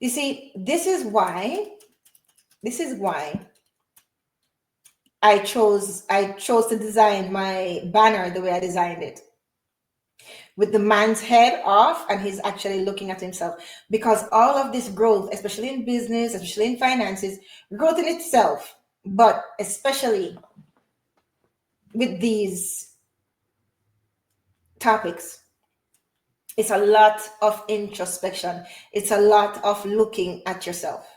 You see, this is why I chose to design my banner the way I designed it, with the man's head off, and he's actually looking at himself. Because all of this growth, especially in business, especially in finances, growth in itself, but especially with these topics, it's a lot of introspection. It's a lot of looking at yourself.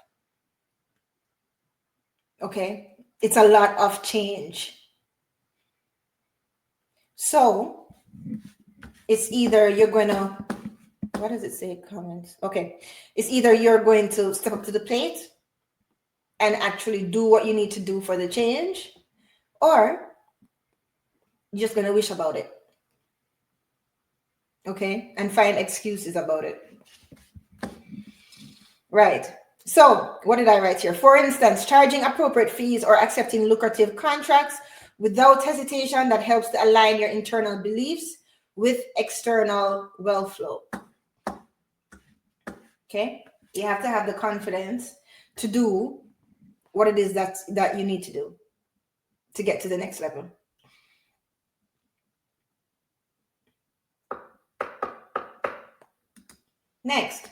Okay? It's a lot of change. So it's either you're going to, what does it say? Comments. Okay. It's either you're going to step up to the plate and actually do what you need to do for the change, or you're just going to wish about it. Okay? And find excuses about it. Right. So what did I write here? For instance, charging appropriate fees or accepting lucrative contracts without hesitation that helps to align your internal beliefs with external wealth flow. Okay? You have to have the confidence to do what it is that you need to do to get to the next level. Next.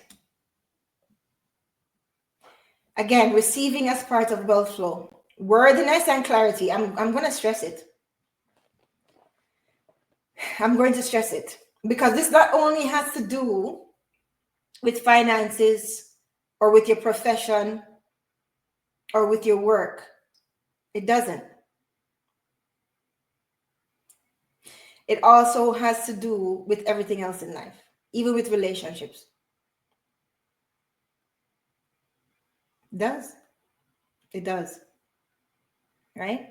Again, receiving as part of wealth flow. Worthiness and clarity. I'm going to stress it. I'm going to stress it because this not only has to do with finances or with your profession or with your work. It doesn't. It also has to do with everything else in life, even with relationships. It does. It does. Right?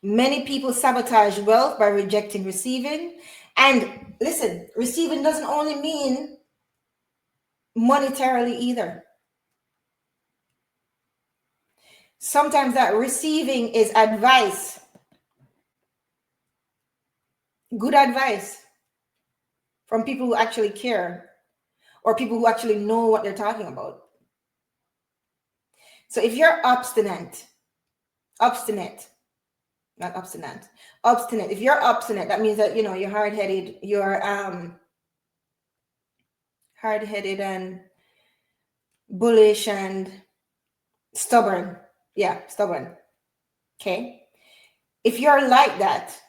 Many people sabotage wealth by rejecting receiving. And listen, receiving doesn't only mean monetarily either. Sometimes that receiving is advice. Good advice from people who actually care or people who actually know what they're talking about. So if you're obstinate, if you're obstinate, that means that, you're hard-headed, you're hard-headed and bullish and stubborn. Yeah, stubborn. Okay. If you're like that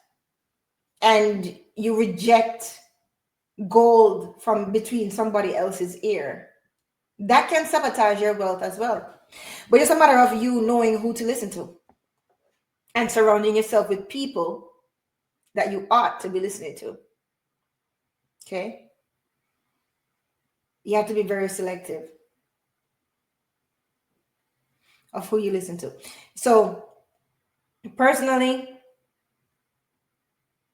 and you reject gold from between somebody else's ear, that can sabotage your wealth as well. But it's a matter of you knowing who to listen to and surrounding yourself with people that you ought to be listening to. Okay? You have to be very selective of who you listen to. So, personally,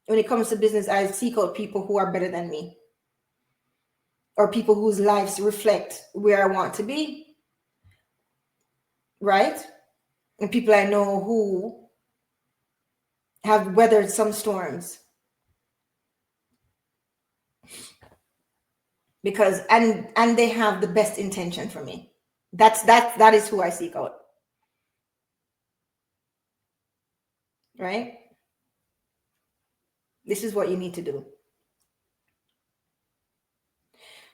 when it comes to business, I seek out people who are better than me, or people whose lives reflect where I want to be, right? And people I know who have weathered some storms. Because and they have the best intention for me. That is who I seek out. Right? This is what you need to do.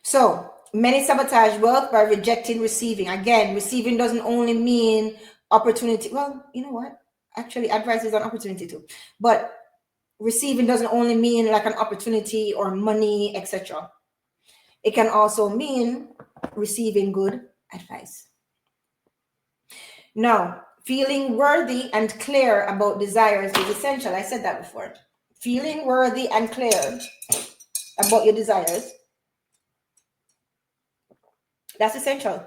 So, many sabotage wealth by rejecting receiving. Again, receiving doesn't only mean opportunity. Well, you know what? Actually, advice is an opportunity too. But receiving doesn't only mean like an opportunity or money, etc. It can also mean receiving good advice. Now, feeling worthy and clear about desires is essential. I said that before. Feeling worthy and clear about your desires, that's essential.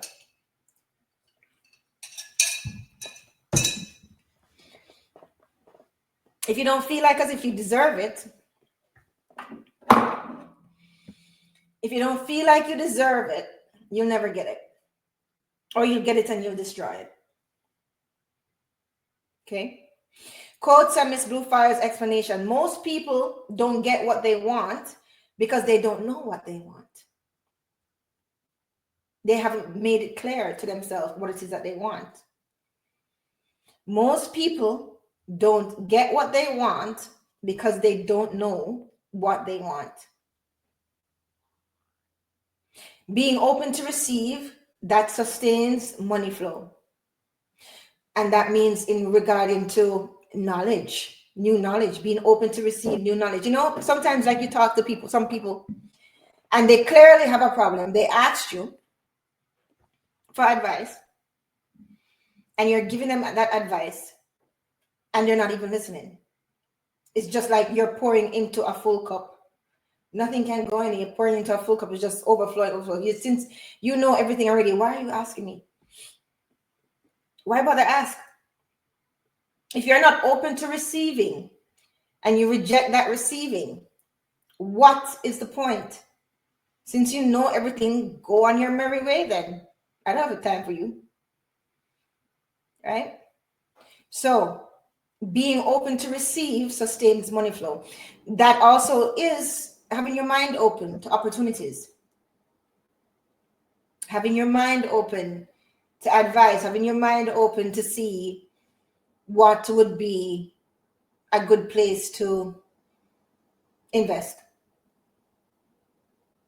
If you don't feel like as if you deserve it, if you don't feel like you deserve it, you'll never get it. Or you'll get it and you'll destroy it. Okay? Quotes on Miss BlueFire's explanation. Most people don't get what they want because they don't know what they want. They haven't made it clear to themselves what it is that they want. Most people don't get what they want because they don't know what they want. Being open to receive, that sustains money flow. And that means in regarding to knowledge, new knowledge, being open to receive new knowledge. You know, sometimes like you talk to people, some people, and they clearly have a problem. They asked you for advice, and you're giving them that advice, and they're not even listening. It's just like you're pouring into a full cup. Nothing can go in. You're pouring into a full cup. It's just overflowing. Since you know everything already, why are you asking me? Why bother ask? If you're not open to receiving and you reject that receiving, what is the point? Since you know everything, go on your merry way then. I don't have the time for you. Right? So being open to receive sustains money flow. That also is having your mind open to opportunities. Having your mind open to advice, having your mind open to see what would be a good place to invest.